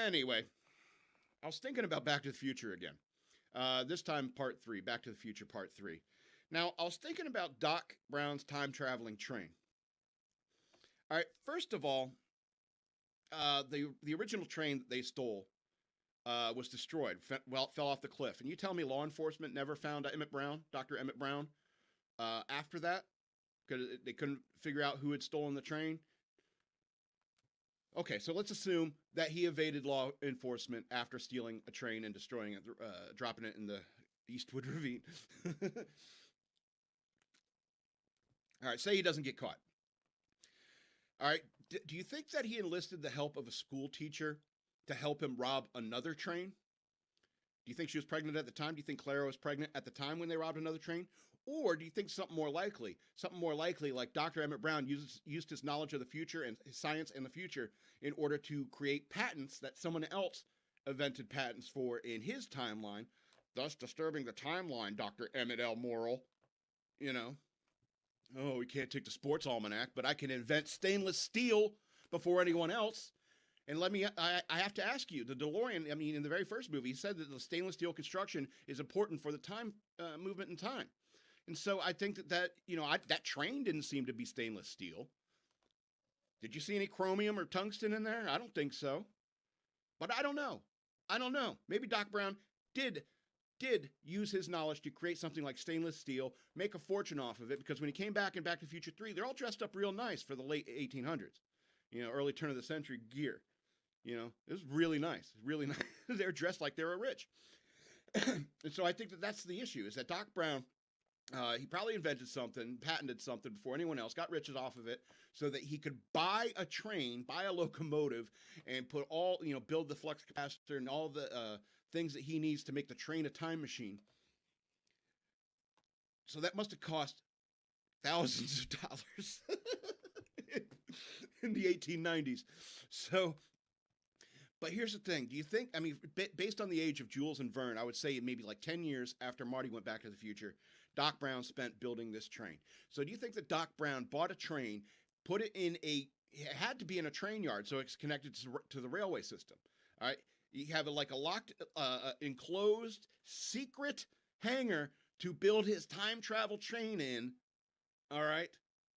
Anyway, I was thinking about Back to the Future again. This time, part three, Back to the Future, part three. Now, I was thinking about Doc Brown's time traveling train. All right, first of all, the original train that they stole was destroyed. Well, fell off the cliff. And you tell me law enforcement never found Emmett Brown, Dr. Emmett Brown, after that because they couldn't figure out who had stolen the train. Okay, so let's assume that he evaded law enforcement after stealing a train and destroying it, dropping it in the Eastwood Ravine. All right, say he doesn't get caught. All right, do you think that he enlisted the help of a school teacher to help him rob another train? Do you think she was pregnant at the time? Do you think Clara was pregnant at the time when they robbed another train? Or do you think something more likely? Something more likely, like Dr. Emmett Brown used his knowledge of the future and his science and the future in order to create patents that someone else invented patents for in his timeline, thus disturbing the timeline, Dr. Emmett L. Morrill. You know, oh, we can't take the sports almanac, but I can invent stainless steel before anyone else. And I have to ask you, the DeLorean, I mean, in the very first movie, he said that the stainless steel construction is important for the time movement in time. And so I think that train didn't seem to be stainless steel. Did you see any chromium or tungsten in there? I don't think so. But I don't know. I don't know. Maybe Doc Brown did use his knowledge to create something like stainless steel, make a fortune off of it, because when he came back in Back to the Future 3, they're all dressed up real nice for the late 1800s. Early turn of the century gear. It was really nice. Really nice. They're dressed like they were rich. And so I think that that's the issue, is that Doc Brown, he probably invented something, patented something before anyone else, got riches off of it, so that he could buy a train, buy a locomotive, and put build the flux capacitor and all the things that he needs to make the train a time machine. So that must have cost thousands of dollars in the 1890s. So, but here's the thing. Do you think, I mean, based on the age of Jules and Verne, I would say maybe like 10 years after Marty went back to the future, Doc Brown spent building this train. So do you think that Doc Brown bought a train, put it it had to be in a train yard, so it's connected to the railway system. All right. You have like a locked, enclosed, secret hangar to build his time travel train in. All right.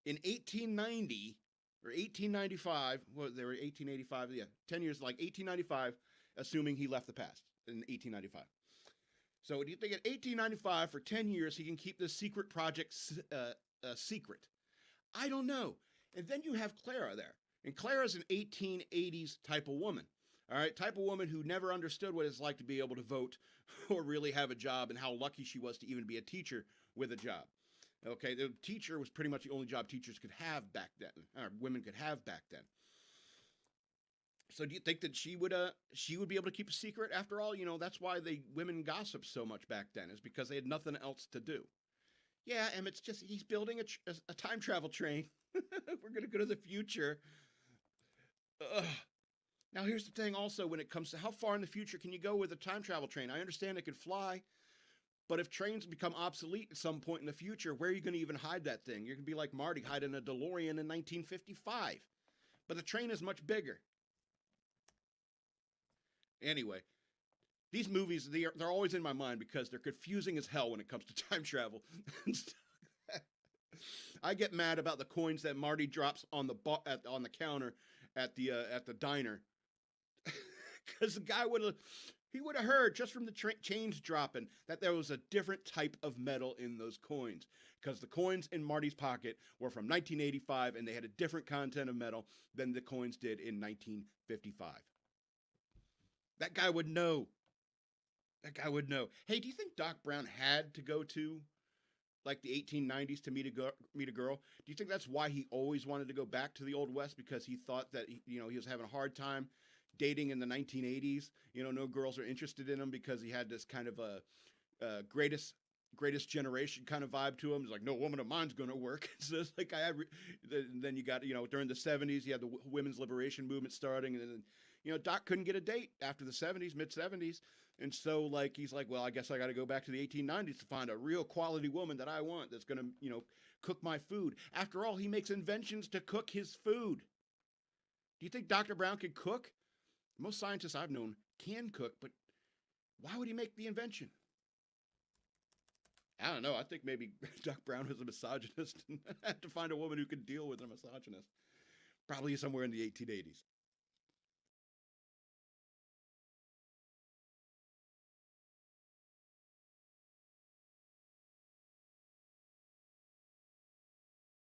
In 1890 or 1895, well, they were 1885, yeah, 10 years, like 1895, assuming he left the past in 1895. So do you think at 1895 for 10 years he can keep this secret project secret? I don't know. And then you have Clara there. And Clara's an 1880s type of woman. All right, type of woman who never understood what it's like to be able to vote or really have a job, and how lucky she was to even be a teacher with a job. Okay, the teacher was pretty much the only job teachers could have back then, or women could have back then. So do you think that she would be able to keep a secret? After all, that's why women gossiped so much back then, is because they had nothing else to do. Yeah, and it's just he's building a time travel train. We're gonna go to the future. Ugh. Now here's the thing. Also, when it comes to how far in the future can you go with a time travel train? I understand it could fly, but if trains become obsolete at some point in the future, where are you going to even hide that thing? You're going to be like Marty hiding a DeLorean in 1955. But the train is much bigger. Anyway, these movies, they're always in my mind because they're confusing as hell when it comes to time travel. I get mad about the coins that Marty drops on the counter at the diner, because the guy would have heard just from the change dropping that there was a different type of metal in those coins, because the coins in Marty's pocket were from 1985 and they had a different content of metal than the coins did in 1955. That guy would know. That guy would know. Hey, do you think Doc Brown had to go to like the 1890s to meet a girl? Do you think that's why he always wanted to go back to the Old West, because he thought that he was having a hard time dating in the 1980s? No girls are interested in him because he had this kind of a greatest generation kind of vibe to him. It's like, no woman of mine's going to work. So it's like then you got during the 70s you had the women's liberation movement starting, and then Doc couldn't get a date after the 70s, mid 70s. And so like he's like, well, I guess I got to go back to the 1890s to find a real quality woman that I want, that's going to cook my food. After all, he makes inventions to cook his food. Do you think Dr. Brown could cook? Most scientists I've known can cook, but why would he make the invention? I don't know. I think maybe Doc Brown was a misogynist and had to find a woman who could deal with a misogynist. Probably somewhere in the 1880s.